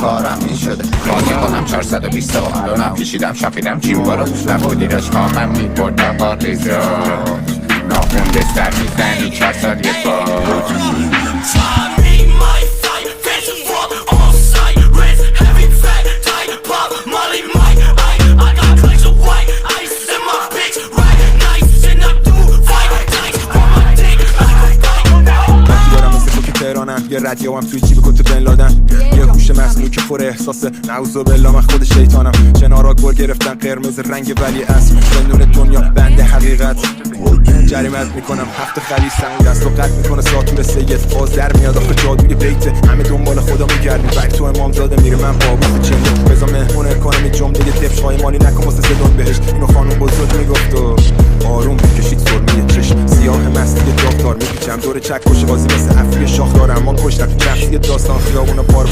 کارم این شده بازی کنم 420 و الانم پیشیدم شفیدم چیم برو نبودی داشت من میبردم با ریزا ناخون بستر میزنی 4 سال یک بار یه ردیو هم توی جیب کت بن لادن یه هوش مصنوعی که پر احساسه نعوذ بالله من خود شیطانم کنارا گل گرفتن قرمز رنگ ولی اصل زندون دنیا بند حقیقت جریمت میکنم هفت خلیصم دست و قد میکنه ساتور سید باز در میاد آخه جادوی بیته همه دنبال خدا میگردیم بک تو امام زاده میره من بابوس چنده بزا مهمونه کنم این جمله دفشای مالی نکن واسه زدون بهش اینو خانم بزرگ میگفت و آروم میکشید سرمه چشم سیاه مستی داغدار میپیچم دور چکش بازی مثل افری شاخدار اما کشتم شخصی داستان خیابون پارک